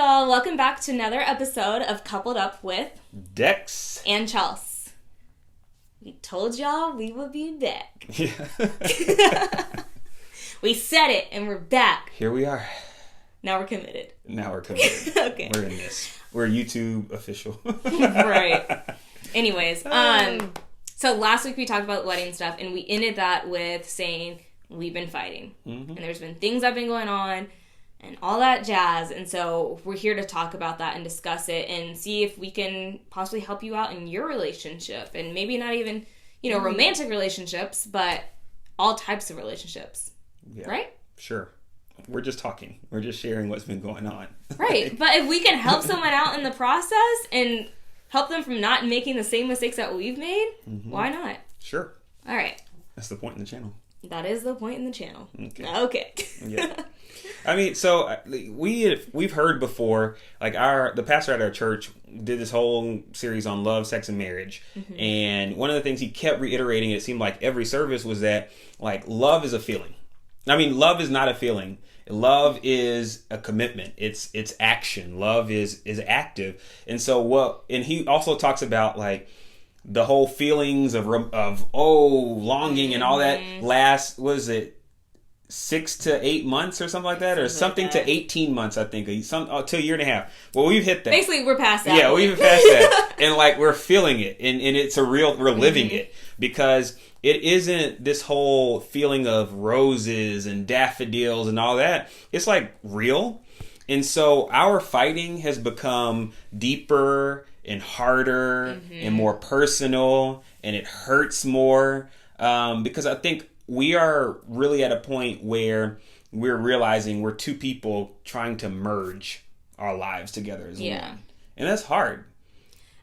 y'all. Welcome back to another episode of Coupled Up with Dex and Chelsea. We told y'all we would be back. Yeah. We said it, and we're back. Here we are. Now we're committed. Okay. We're in this. We're YouTube official. Right. Anyways, so last week we talked about wedding stuff, and we ended that with saying we've been fighting. Mm-hmm. And there's been things that have been going on and all that jazz. And so we're here to talk about that and discuss it and see if we can possibly help you out in your relationship. And maybe not even, romantic relationships, but all types of relationships. Yeah. Right? Sure. We're just talking. We're just sharing what's been going on. Right. But if we can help someone out in the process and help them from not making the same mistakes that we've made, why not? Sure. All right. That's the point in the channel. That is the point in the channel. Okay. Yeah. I mean, so we've heard before, like the pastor at our church did this whole series on love, sex, and marriage. Mm-hmm. And one of the things he kept reiterating, it seemed like every service, was that like love is a feeling. I mean, love is not a feeling. Love is a commitment. It's action. Love is active. And so and he also talks about like the whole feelings of longing and all that lasts, was it 6 to 8 months or something like that, or something to 18 months, I think, to a year and a half. Well, we've hit that. Basically, we're past that. Yeah, we've passed that, and like we're feeling it, and it's we're living it, because it isn't this whole feeling of roses and daffodils and all that. It's like real, and so our fighting has become deeper and harder and more personal, and it hurts more because I think we are really at a point where we're realizing we're two people trying to merge our lives together as one. And that's hard.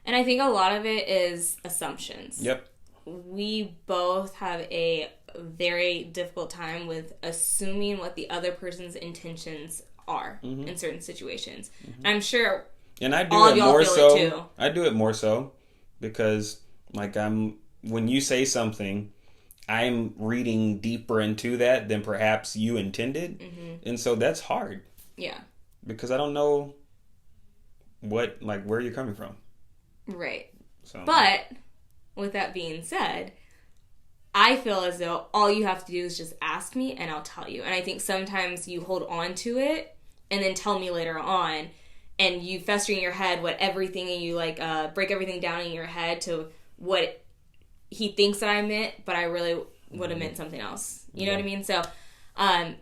And I think a lot of it is assumptions. Yep. We both have a very difficult time with assuming what the other person's intentions are in certain situations. Mm-hmm. I'm sure and I do all it of y'all more feel so. it too. I do it more so because like when you say something, I'm reading deeper into that than perhaps you intended. Mm-hmm. And so that's hard. Yeah. Because I don't know where you're coming from. Right. So. But with that being said, I feel as though all you have to do is just ask me and I'll tell you. And I think sometimes you hold on to it and then tell me later on, and you fester in your head what everything, and you break everything down in your head to what he thinks that I meant, but I really would have meant something else. You know what I mean? So, and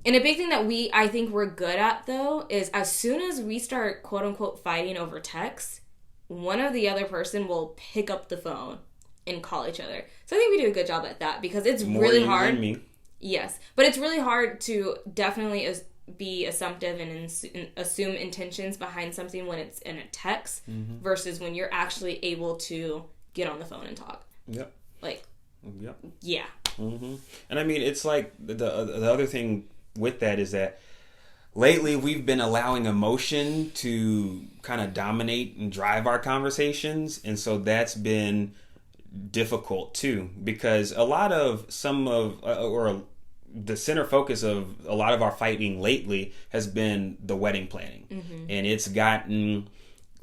a big thing that I think we're good at, though, is as soon as we start, quote unquote, fighting over text, one of the other person will pick up the phone and call each other. So I think we do a good job at that, because it's more really you hard. Than me. Yes. But it's really hard to definitely be assumptive and assume intentions behind something when it's in a text versus when you're actually able to get on the phone and talk. Yep. Yep. Yeah. Mm-hmm. And I mean, it's like the other thing with that is that lately we've been allowing emotion to kind of dominate and drive our conversations. And so that's been difficult too, because a lot of the center focus of a lot of our fighting lately has been the wedding planning. Mm-hmm. And it's gotten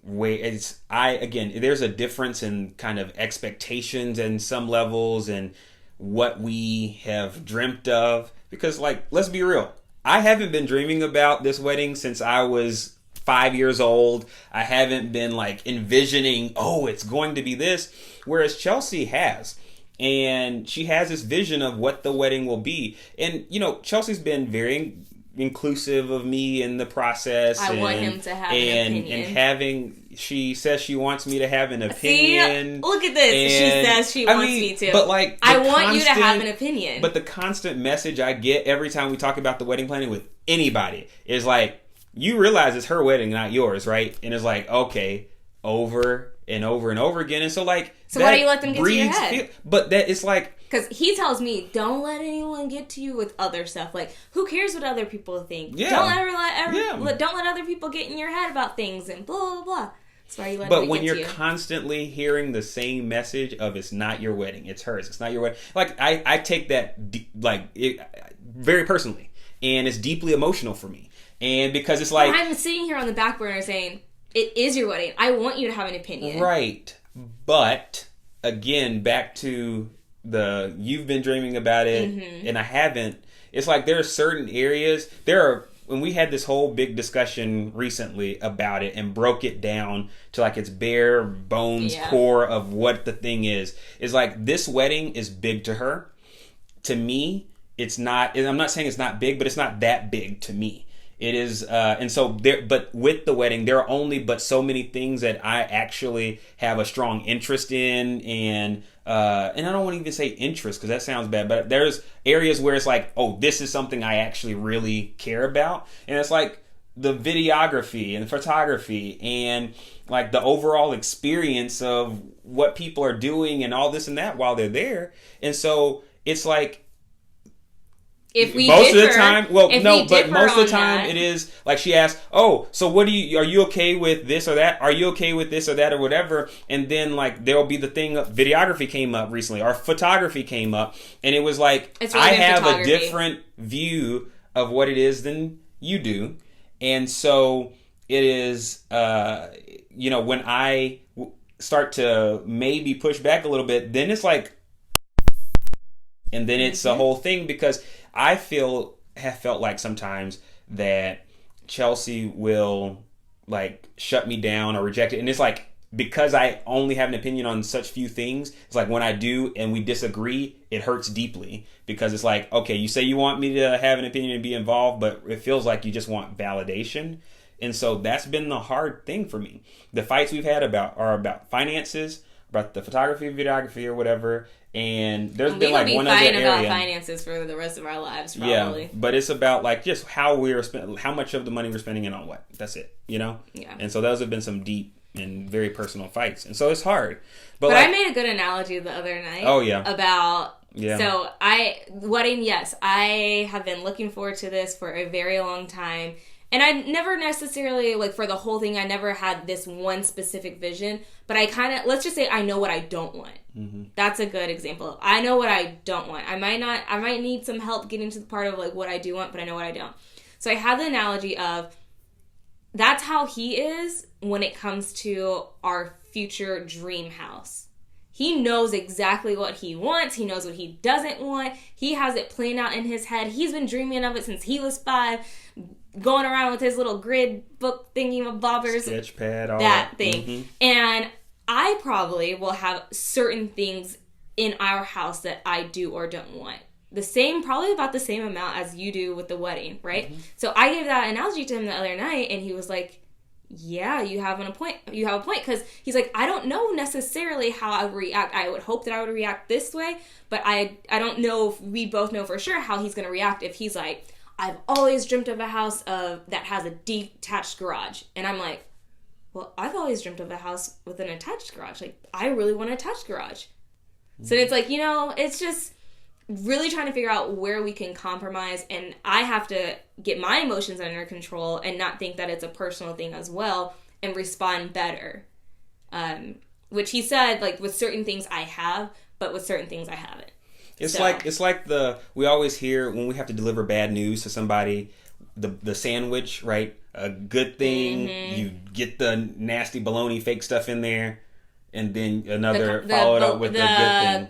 there's a difference in kind of expectations in some levels and what we have dreamt of, because let's be real, I haven't been dreaming about this wedding since I was 5 years old. I haven't been envisioning, it's going to be this, whereas Chelsea has. And she has this vision of what the wedding will be. And, Chelsea's been very inclusive of me in the process. I want him to have an opinion. She says she wants me to have an opinion. See, look at this. She says she wants me to. But I want you to have an opinion. But the constant message I get every time we talk about the wedding planning with anybody is you realize it's her wedding, not yours, right? And it's okay, over and over and over again. And so so why do you let them get to your head? But that it's because he tells me, don't let anyone get to you with other stuff. Who cares what other people think? Yeah. Don't let other people get in your head about things and blah, blah, blah. That's why you let But when you're constantly hearing the same message of it's not your wedding, it's hers, it's not your wedding. I take that very personally, and it's deeply emotional for me. And because it's like, I'm sitting here on the back burner saying, it is your wedding. I want you to have an opinion. Right. But again, back to you've been dreaming about it and I haven't. It's like there are certain areas, when we had this whole big discussion recently about it and broke it down to like its bare bones core of what the thing is like, this wedding is big to her. To me, it's not. I'm not saying it's not big, but it's not that big to me. It is, and so there. But with the wedding, there are only but so many things that I actually have a strong interest in, and I don't want to even say interest because that sounds bad. But there's areas where it's like, oh, this is something I actually really care about, and it's like the videography and the photography and like the overall experience of what people are doing and all this and that while they're there, and so it's like. If we most differ, of the time, well, no, but most of the time that, it is like she asks, "Oh, so are you okay with this or that? Are you okay with this or that or whatever?" And then like there'll be the thing, videography came up recently, or photography came up, and it was like really I have a different view of what it is than you do, and so it is, when I start to maybe push back a little bit, then it's like, and then it's a whole thing because. I have felt like sometimes that Chelsea will like shut me down or reject it. And it's like, because I only have an opinion on such few things, it's like when I do and we disagree, it hurts deeply because it's like, okay, you say you want me to have an opinion and be involved, but it feels like you just want validation. And so that's been the hard thing for me. The fights we've had are about finances, about the photography, videography, or whatever. And there's been like one other area. We're about finances for the rest of our lives, probably. Yeah, but it's about like just how much of the money we're spending and on what. That's it, Yeah. And so those have been some deep and very personal fights, and so it's hard. But like, I made a good analogy the other night. Oh yeah. About so wedding. Yes, I have been looking forward to this for a very long time. And I never necessarily, like, for the whole thing, I never had this one specific vision. But I kind of, let's just say I know what I don't want. Mm-hmm. That's a good example. I know what I don't want. I might need some help getting to the part of, like, what I do want, but I know what I don't. So I have the analogy of, that's how he is when it comes to our future dream house. He knows exactly what he wants. He knows what he doesn't want. He has it planned out in his head. He's been dreaming of it since he was 5. Going around with his little grid book thingy bobbers, sketchpad, all that thing. Mm-hmm. And I probably will have certain things in our house that I do or don't want. Probably about the same amount as you do with the wedding, right? Mm-hmm. So I gave that analogy to him the other night, and he was like, "Yeah, you have a point. You have a point." Because he's like, "I don't know necessarily how I would react. I would hope that I would react this way, but I don't know if we both know for sure how he's going to react if he's like." I've always dreamt of a house that has a detached garage. And I'm like, well, I've always dreamt of a house with an attached garage. Like, I really want an attached garage. Mm-hmm. So it's like, it's just really trying to figure out where we can compromise. And I have to get my emotions under control and not think that it's a personal thing as well and respond better. Which he said, like, with certain things I have, but with certain things I haven't. It's like we always hear when we have to deliver bad news to somebody, the sandwich, right? A good thing, you get the nasty baloney fake stuff in there, and then follow it up with the good thing.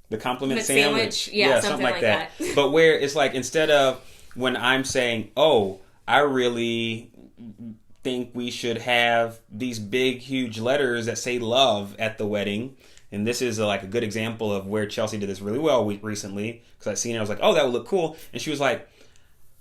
The compliment sandwich. Yeah, something like that. But where it's like, instead of when I'm saying, oh, I really think we should have these big, huge letters that say love at the wedding. And this is like a good example of where Chelsea did this really well recently. Because I seen it, I was like, oh, that would look cool. And she was like,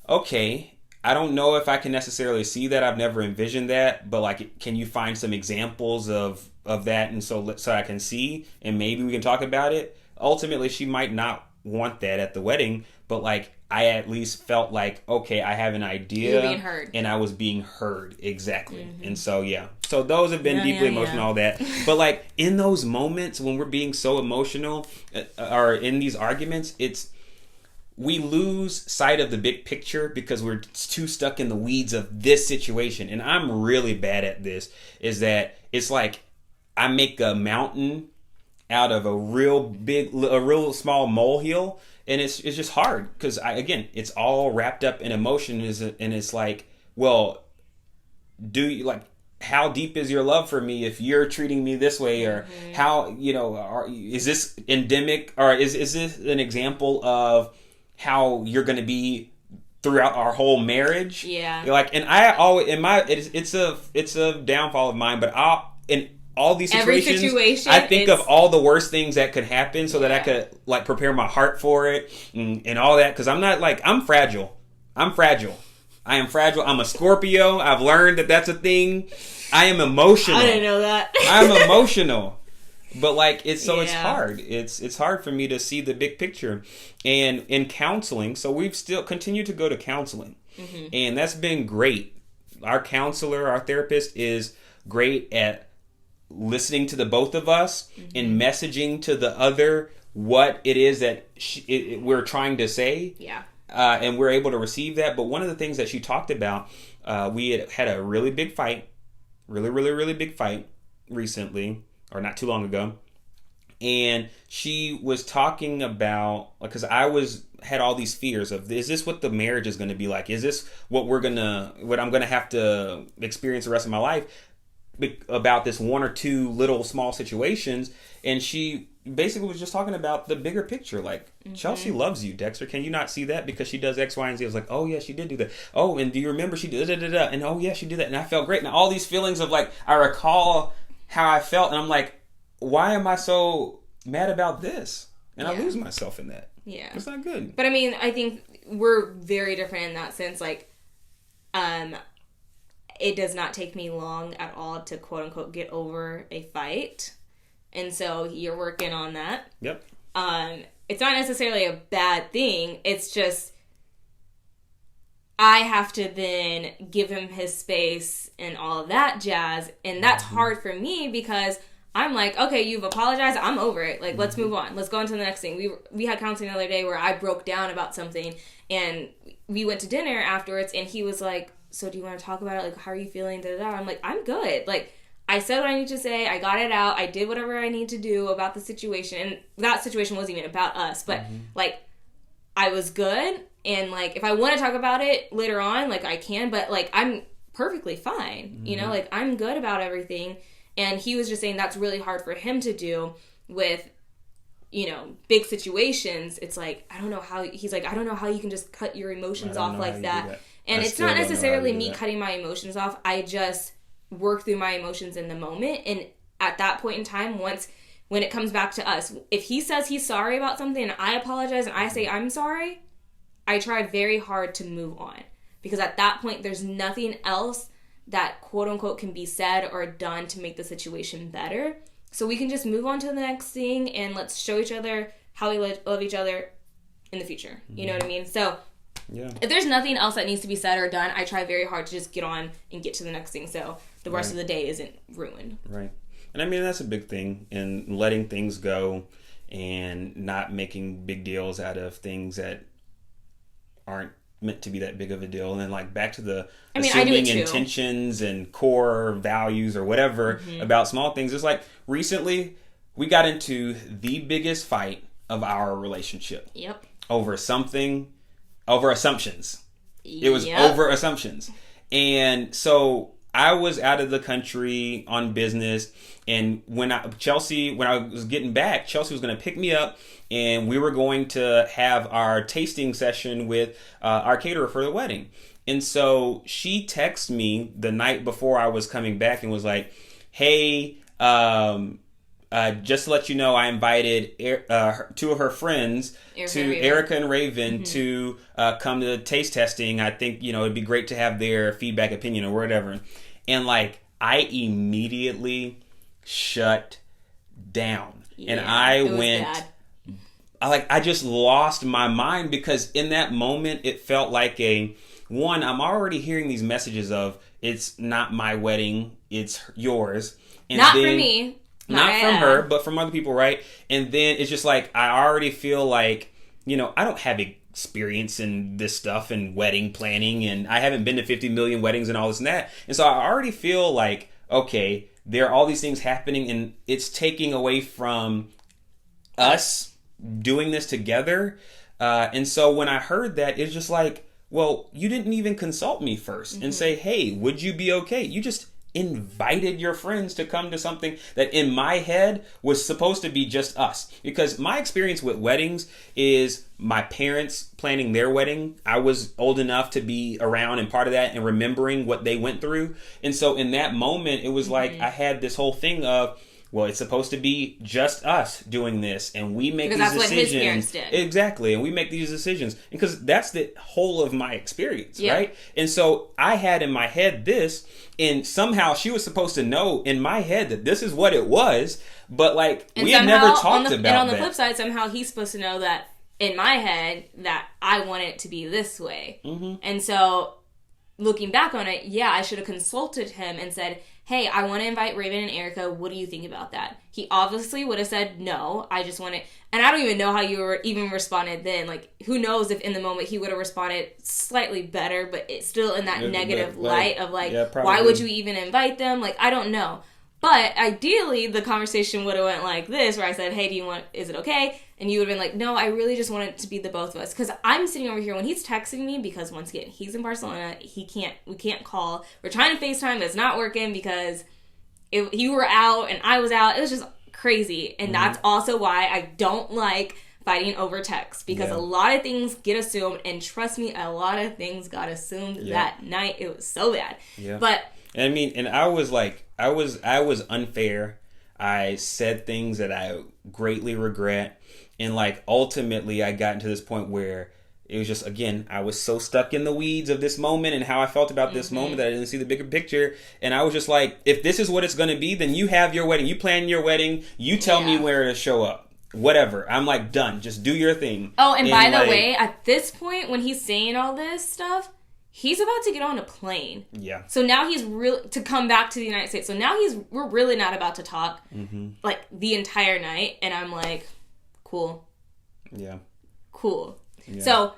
okay, I don't know if I can necessarily see that. I've never envisioned that. But like, can you find some examples of that? And so I can see, and maybe we can talk about it. Ultimately, she might not want that at the wedding. But like, I at least felt like, okay, I have an idea. You're being heard. And I was being heard. Exactly. Mm-hmm. And so, yeah. So those have been deeply emotional, all that. But like, in those moments when we're being so emotional, or in these arguments, we lose sight of the big picture because we're too stuck in the weeds of this situation. And I'm really bad at this, is that it's like I make a mountain out of a real small molehill. And it's just hard because, it's all wrapped up in emotion, and it's like, well, do you like, how deep is your love for me if you're treating me this way, or how, is this endemic, or is this an example of how you're going to be throughout our whole marriage? Yeah. Like, and I always, it's a downfall of mine, but in all these situations, I think of all the worst things that could happen so that I could like prepare my heart for it and all that. Cause I'm not like, I'm fragile. I am fragile. I'm a Scorpio. I've learned that that's a thing. I am emotional. I didn't know that. I'm emotional. But like, it's hard. It's hard for me to see the big picture. And in counseling, so we've still continued to go to counseling. And that's been great. Our counselor, our therapist is great at listening to the both of us and messaging to the other what it is that we're trying to say. Yeah. And we're able to receive that. But one of the things that she talked about, we had a really big fight, really big fight recently, or not too long ago. And she was talking about, because I had all these fears of, is this what the marriage is going to be like? Is this what I'm going to have to experience the rest of my life, about this one or two little small situations? And she basically was just talking about the bigger picture. Like, Chelsea loves you, Dexter. Can you not see that? Because she does X, Y, and Z. I was like, oh yeah, she did do that. Oh, and do you remember she did da-da-da-da? And oh yeah, she did that. And I felt great. Now all these feelings of like, I recall how I felt, and I'm like, why am I so mad about this? And I lose myself in that. Yeah. It's not good. But I mean, I think we're very different in that sense. Like, it does not take me long at all to quote unquote get over a fight. And so you're working on that. Yep. It's not necessarily a bad thing. It's just, I have to then give him his space and all of that jazz. And that's hard for me because I'm like, okay, you've apologized. I'm over it. Like, let's move on. Let's go on to the next thing. We had counseling the other day where I broke down about something, and we went to dinner afterwards, and he was like, so do you want to talk about it? Like, how are you feeling? Da-da-da. I'm like, I'm good. Like, I said what I need to say. I got it out. I did whatever I need to do about the situation. And that situation wasn't even about us. But, like, I was good. And, like, if I want to talk about it later on, like, I can. But, like, I'm perfectly fine. You know? Like, I'm good about everything. And he was just saying that's really hard for him to do with, big situations. It's like, I don't know how... He's like, I don't know how you can just cut your emotions off like that. And it's not necessarily me cutting my emotions off. I just work through my emotions in the moment. And at that point in time, when it comes back to us, if he says he's sorry about something and I apologize and I say I'm sorry, I try very hard to move on. Because at that point, there's nothing else that quote unquote can be said or done to make the situation better. So we can just move on to the next thing and let's show each other how we love each other in the future. You know what I mean? So if there's nothing else that needs to be said or done, I try very hard to just get on and get to the next thing so the rest of the day isn't ruined. Right. And I mean, that's a big thing, in letting things go and not making big deals out of things that aren't meant to be that big of a deal. And then, like, back to the assuming intentions and core values or whatever about small things. It's like, recently we got into the biggest fight of our relationship. Yep. Over assumptions. It was over assumptions. And so I was out of the country on business, and when I was getting back, Chelsea was going to pick me up, and we were going to have our tasting session with our caterer for the wedding. And so she texted me the night before I was coming back and was like, hey, just to let you know, I invited two of her friends, Erica and Raven, to come to the taste testing. I think, it'd be great to have their feedback, opinion, or whatever. And, like, I immediately shut down. And I just lost my mind, because in that moment, it felt like I'm already hearing these messages of, it's not my wedding, it's yours. And not for me. Not from her, but from other people, right? And then it's just like, I already feel like, I don't have experience in this stuff and wedding planning, and I haven't been to 50 million weddings and all this and that. And so I already feel like, okay, there are all these things happening, and it's taking away from us doing this together. And so when I heard that, it's just like, well, you didn't even consult me first and say, hey, would you be okay? You just invited your friends to come to something that in my head was supposed to be just us. Because my experience with weddings is my parents planning their wedding. I was old enough to be around and part of that and remembering what they went through. And so in that moment, it was like I had this whole thing of, well, it's supposed to be just us doing this, and we make these decisions. Because that's what his parents did. Exactly, and we make these decisions. Because that's the whole of my experience, right? And so I had in my head this, and somehow she was supposed to know in my head that this is what it was, but like, and we had never talked about that. And on the flip side, somehow he's supposed to know that in my head that I want it to be this way. And so, looking back on it, yeah, I should have consulted him and said, hey, I want to invite Raven and Erica. What do you think about that? He obviously would have said no. I just want it. And I don't even know how you were even responded then. Like, who knows if in the moment he would have responded slightly better, but it's still in that negative light of like, why would you even invite them? Like, I don't know. But ideally, the conversation would have went like this, where I said, hey, is it okay? And you would have been like, no, I really just want it to be the both of us. Because I'm sitting over here when he's texting me, because once again, he's in Barcelona, we can't call. We're trying to FaceTime, but it's not working because you were out and I was out. It was just crazy. And that's also why I don't like fighting over text, because a lot of things get assumed, and trust me, a lot of things got assumed that night. It was so bad. But I mean, and I was like, I was unfair. I said things that I greatly regret. And like, ultimately I got into this point where it was just, again, I was so stuck in the weeds of this moment and how I felt about this moment that I didn't see the bigger picture. And I was just like, if this is what it's going to be, then you have your wedding. You plan your wedding. You tell me where to show up. Whatever. I'm like, done. Just do your thing. Oh, and by the way, at this point, when he's saying all this stuff, he's about to get on a plane. Yeah. So now he's to come back to the United States. So now we're really not about to talk like the entire night. And I'm like, cool. Yeah. Cool. Yeah. So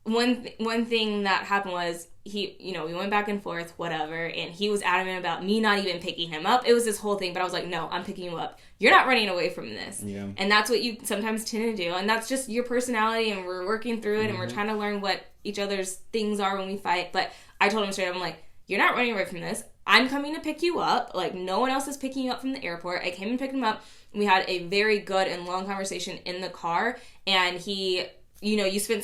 one thing that happened was we went back and forth, whatever, and he was adamant about me not even picking him up. It was this whole thing, but I was like, no, I'm picking you up. You're not running away from this. Yeah. And that's what you sometimes tend to do. And that's just your personality, and we're working through it, and we're trying to learn what each other's things are when we fight. But I told him straight up, I'm like, you're not running away from this. I'm coming to pick you up. Like, no one else is picking you up from the airport. I came and picked him up. We had a very good and long conversation in the car, and he, you told me you spent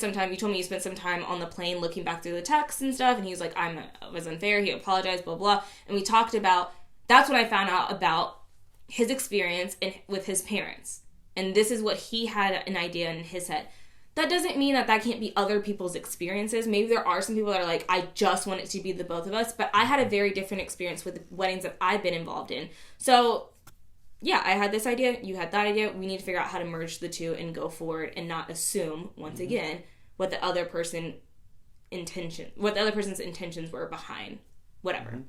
some time on the plane looking back through the texts and stuff, and he was like, I was unfair, he apologized, blah, blah, and we talked about, that's what I found out about his experience with his parents, and this is what he had an idea in his head. That doesn't mean that can't be other people's experiences. Maybe there are some people that are like, I just want it to be the both of us, but I had a very different experience with the weddings that I've been involved in. So yeah, I had this idea, you had that idea. We need to figure out how to merge the two and go forward and not assume, once again, what the other person's intentions were behind whatever.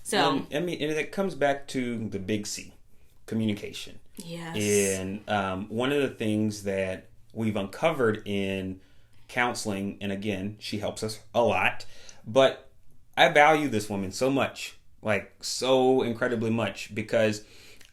So, I mean, and it comes back to the big C, communication. Yes. And one of the things that we've uncovered in counseling, and again, she helps us a lot, but I value this woman so much, like so incredibly much, because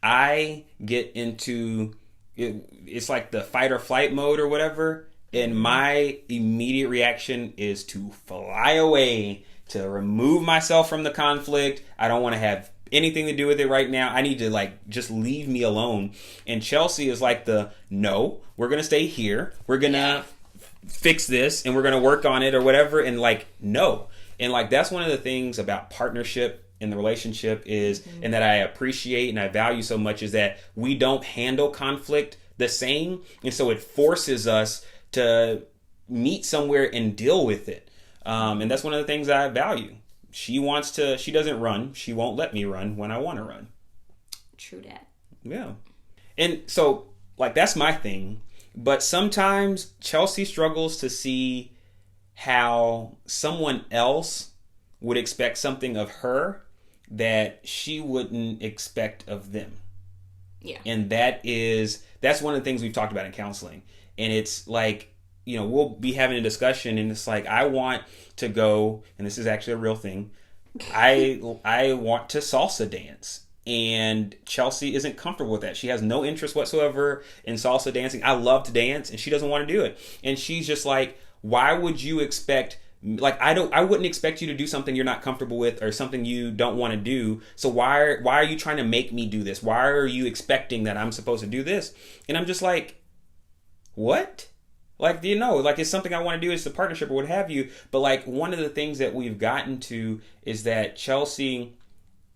I get into it's like the fight or flight mode or whatever, and my immediate reaction is to fly away, to remove myself from the conflict. I don't want to have anything to do with it right now. I need to just leave me alone. And Chelsea is like no, we're gonna stay here, we're gonna fix this, and we're gonna work on it or whatever, and no. And that's one of the things about partnership in the relationship is, and that I appreciate and I value so much, is that we don't handle conflict the same. And so it forces us to meet somewhere and deal with it. And that's one of the things I value. She doesn't run. She won't let me run when I want to run. True that. Yeah. And so that's my thing. But sometimes Chelsea struggles to see how someone else would expect something of her that she wouldn't expect of them. Yeah. And that's one of the things we've talked about in counseling. And it's we'll be having a discussion, and it's I want to go, and this is actually a real thing, I want to salsa dance. And Chelsea isn't comfortable with that. She has no interest whatsoever in salsa dancing. I love to dance, and she doesn't want to do it. And she's just like, why would you expect Like, I wouldn't expect you to do something you're not comfortable with or something you don't want to do. So why are you trying to make me do this? Why are you expecting that I'm supposed to do this? And I'm just like, what? Like, like, it's something I want to do. It's the partnership or what have you. But like, one of the things that we've gotten to is that Chelsea,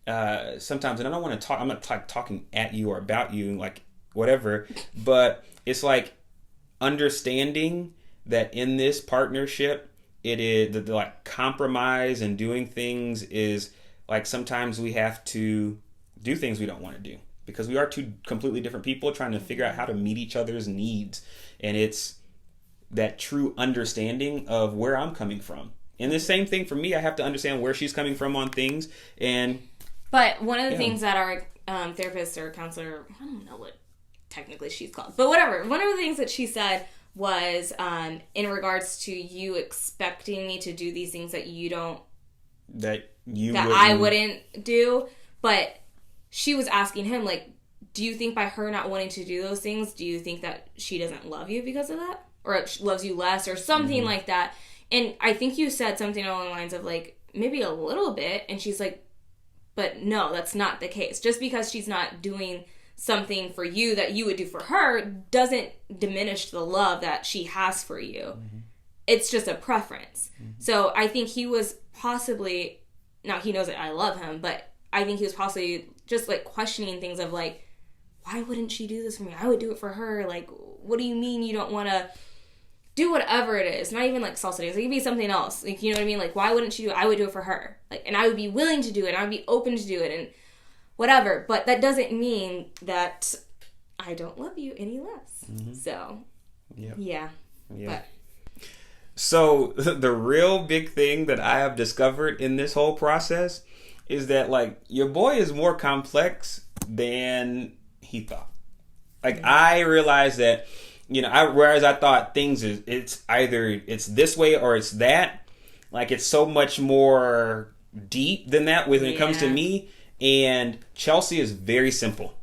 sometimes, and I don't want to talk, I'm not talking at you or about you, like whatever, but it's like understanding that in this partnership, it is the like compromise and doing things is like, sometimes we have to do things we don't want to do because we are two completely different people trying to figure out how to meet each other's needs. And it's that true understanding of where I'm coming from. And the same thing for me, I have to understand where she's coming from on things. But one of the things that our therapist or counselor, I don't know what technically she's called, but whatever. One of the things that she said was in regards to you expecting me to do these things that I wouldn't do. But she was asking him, like, do you think by her not wanting to do those things, do you think that she doesn't love you because of that? Or loves you less or something like that? And I think you said something along the lines of, like, maybe a little bit. And she's like, but no, that's not the case. Just because she's not doing something for you that you would do for her doesn't diminish the love that she has for you. Mm-hmm. It's just a preference. Mm-hmm. So I think he was possibly, now he knows that I love him, but I think he was possibly just like questioning things of like, why wouldn't she do this for me? I would do it for her. Like, what do you mean you don't want to do whatever it is? Not even like salsa dance. It could be something else. Like, you know what I mean? Like, why wouldn't she do it? I would do it for her. Like, and I would be willing to do it. And I would be open to do it and whatever. But that doesn't mean that I don't love you any less. Mm-hmm. So, yeah. But. So the real big thing that I have discovered in this whole process is that, like, your boy is more complex than he thought. Like, I realized that, whereas I thought things it's either it's this way or it's that. Like, it's so much more deep than that when it comes to me. And Chelsea is very simple.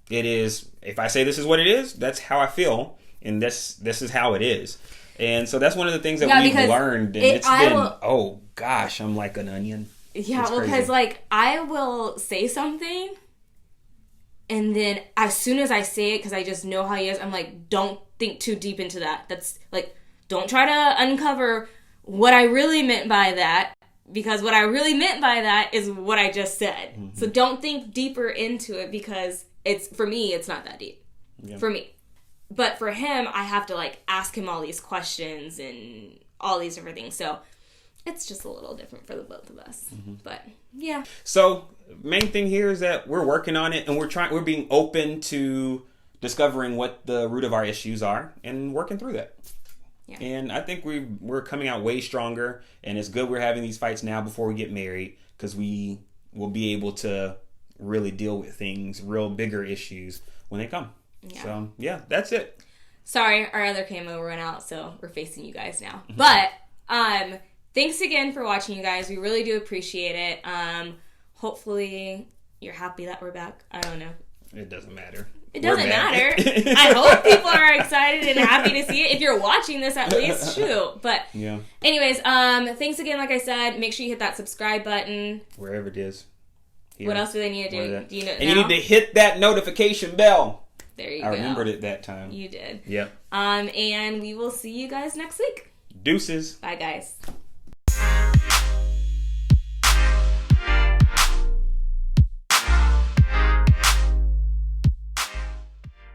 It is, if I say this is what it is, that's how I feel, and this is how it is. And so that's one of the things that we've learned, and oh gosh, I'm like an onion. Yeah, well, because like I will say something, and then as soon as I say it, because I just know how he is, I'm like, don't think too deep into that. That's like, don't try to uncover what I really meant by that, because what I really meant by that is what I just said. Mm-hmm. So don't think deeper into it, because for me, it's not that deep. Yeah. For me. But for him, I have to like ask him all these questions and all these different things. So it's just a little different for the both of us. Mm-hmm. But yeah. So main thing here is that we're working on it, and we're being open to discovering what the root of our issues are and working through that. Yeah. And I think we're coming out way stronger, and it's good we're having these fights now before we get married, because we will be able to really deal with things, real bigger issues when they come. Yeah. So, yeah, that's it. Sorry, our other camo went out, so we're facing you guys now. But thanks again for watching, you guys. We really do appreciate it. Hopefully you're happy that we're back. I don't know. It doesn't matter. It doesn't matter. I hope people are excited and happy to see it. If you're watching this, at least, shoot. But anyways, thanks again. Like I said, make sure you hit that subscribe button. Wherever it is. Here. What else do they need to do? Do you know? And you need to hit that notification bell. There you go. I remembered it that time. You did. Yep. And we will see you guys next week. Deuces. Bye, guys.